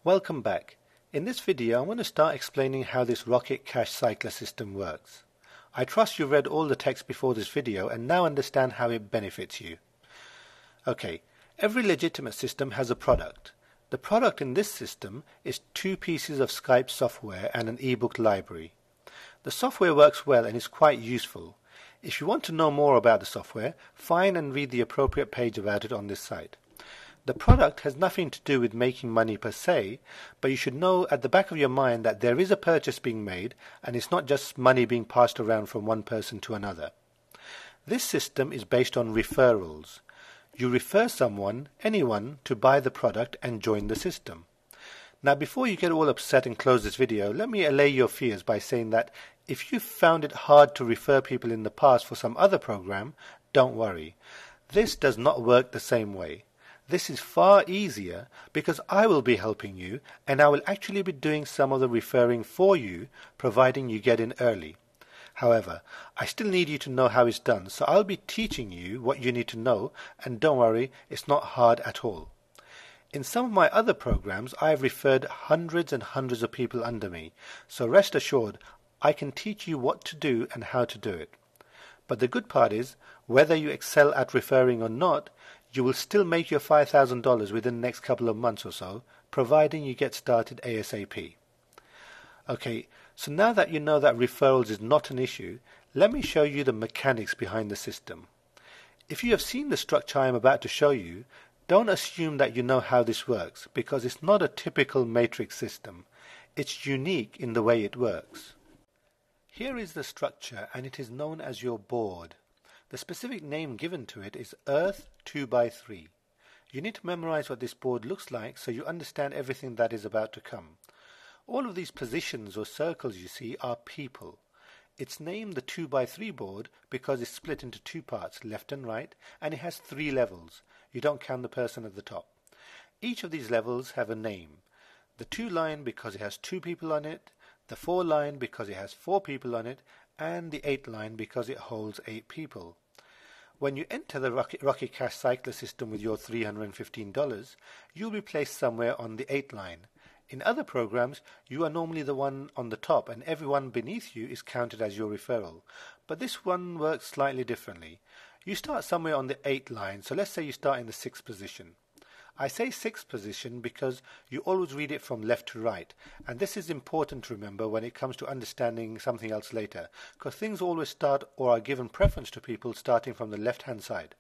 Welcome back. In this video I'm going to start explaining how this rocket cash cycler system works. I trust you've read all the text before this video and now understand how it benefits you. Okay, every legitimate system has a product. The product in this system is 2 pieces of Skype software and an ebook library. The software works well and is quite useful. If you want to know more about the software, find and read the appropriate page about it on this site. The product has nothing to do with making money per se, but you should know at the back of your mind that there is a purchase being made and it's not just money being passed around from one person to another. This system is based on referrals. You refer someone, anyone, to buy the product and join the system. Now before you get all upset and close this video, let me allay your fears by saying that if you found it hard to refer people in the past for some other program, don't worry. This does not work the same way. This is far easier because I will be helping you and I will actually be doing some of the referring for you, providing you get in early. However, I still need you to know how it's done, so I'll be teaching you what you need to know, and don't worry, it's not hard at all. In some of my other programs, I have referred hundreds and hundreds of people under me, so rest assured, I can teach you what to do and how to do it. But the good part is, whether you excel at referring or not, you will still make your $5,000 within the next couple of months or so, providing you get started ASAP. Okay, so now that you know that referrals is not an issue, let me show you the mechanics behind the system. If you have seen the structure I am about to show you, don't assume that you know how this works, because it's not a typical matrix system. It's unique in the way it works. Here is the structure, and it is known as your board. The specific name given to it is Earth 2x3. You need to memorize what this board looks like so you understand everything that is about to come. All of these positions or circles you see are people. It's named the 2x3 board because it's split into 2 parts, left and right, and it has 3 levels. You don't count the person at the top. Each of these levels have a name. The 2 line because it has 2 people on it, the 4 line because it has 4 people on it, and the 8 line because it holds 8 people. When you enter the Rocket Cash Cycler system with your $315, you'll be placed somewhere on the 8 line. In other programs, you are normally the one on the top and everyone beneath you is counted as your referral. But this one works slightly differently. You start somewhere on the 8 line, so let's say you start in the 6th position. I say 6th position because you always read it from left to right, and this is important to remember when it comes to understanding something else later, because things always start or are given preference to people starting from the left-hand side.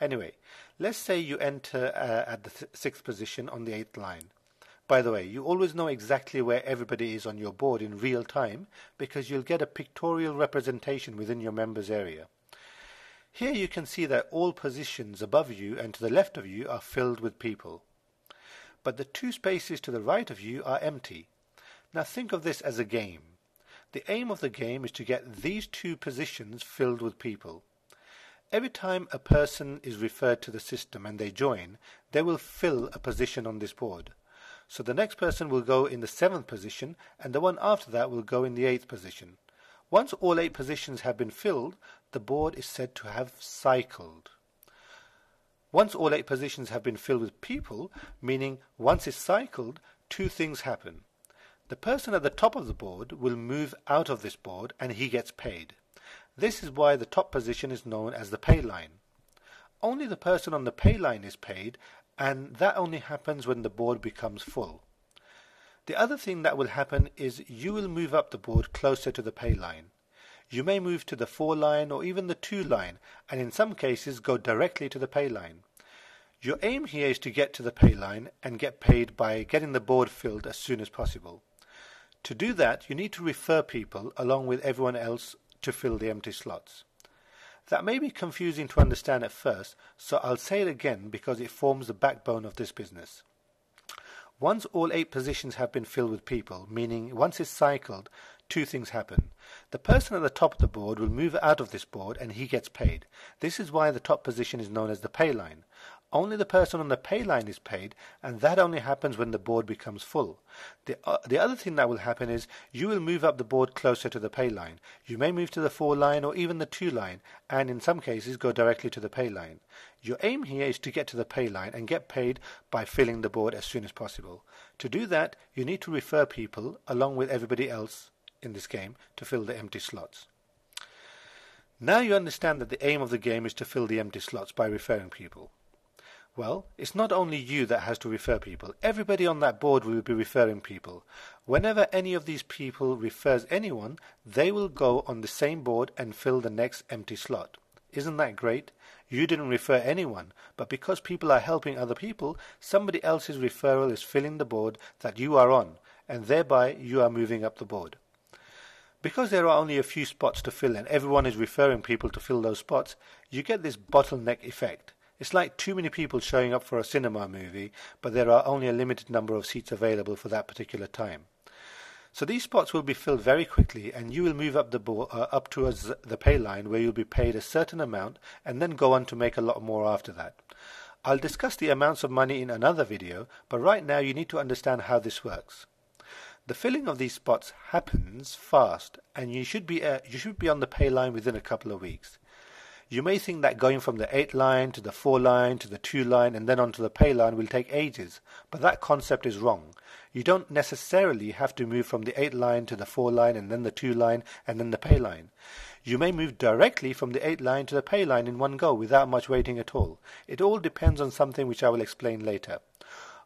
Anyway, let's say you enter at the 6th position on the 8th line. By the way, you always know exactly where everybody is on your board in real time because you'll get a pictorial representation within your members area. Here you can see that all positions above you and to the left of you are filled with people. But the 2 spaces to the right of you are empty. Now think of this as a game. The aim of the game is to get these 2 positions filled with people. Every time a person is referred to the system and they join, they will fill a position on this board. So the next person will go in the 7th position and the one after that will go in the 8th position. Once all 8 positions have been filled, the board is said to have cycled. Once all 8 positions have been filled with people, meaning once it's cycled, 2 things happen. The person at the top of the board will move out of this board and he gets paid. This is why the top position is known as the pay line. Only the person on the pay line is paid, and that only happens when the board becomes full. The other thing that will happen is you will move up the board closer to the pay line. You may move to the 4 line or even the 2 line, and in some cases go directly to the pay line. Your aim here is to get to the pay line and get paid by getting the board filled as soon as possible. To do that, you need to refer people along with everyone else to fill the empty slots. That may be confusing to understand at first, so I'll say it again because it forms the backbone of this business. Once all 8 positions have been filled with people, meaning once it's cycled, 2 things happen. The person at the top of the board will move out of this board and he gets paid. This is why the top position is known as the pay line. Only the person on the pay line is paid, and that only happens when the board becomes full. The other thing that will happen is you will move up the board closer to the pay line. You may move to the 4 line or even the 2 line, and in some cases go directly to the pay line. Your aim here is to get to the pay line and get paid by filling the board as soon as possible. To do that, you need to refer people, along with everybody else in this game, to fill the empty slots. Now you understand that the aim of the game is to fill the empty slots by referring people. Well, it's not only you that has to refer people. Everybody on that board will be referring people. Whenever any of these people refers anyone, they will go on the same board and fill the next empty slot. Isn't that great? You didn't refer anyone, but because people are helping other people, somebody else's referral is filling the board that you are on, and thereby you are moving up the board. Because there are only a few spots to fill and everyone is referring people to fill those spots, you get this bottleneck effect. It's like too many people showing up for a cinema movie, but there are only a limited number of seats available for that particular time. So these spots will be filled very quickly, and you will move up the up towards the pay line, where you'll be paid a certain amount and then go on to make a lot more after that. I'll discuss the amounts of money in another video, but right now you need to understand how this works. The filling of these spots happens fast, and you should be on the pay line within a couple of weeks. You may think that going from the 8 line to the 4 line to the 2 line and then onto the pay line will take ages, but that concept is wrong. You don't necessarily have to move from the 8 line to the 4 line and then the 2 line and then the pay line. You may move directly from the 8 line to the pay line in one go without much waiting at all. It all depends on something which I will explain later.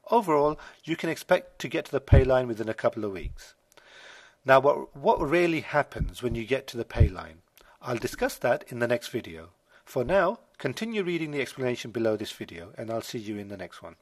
Overall, you can expect to get to the pay line within a couple of weeks. Now, what really happens when you get to the pay line? I'll discuss that in the next video. For now, continue reading the explanation below this video, and I'll see you in the next one.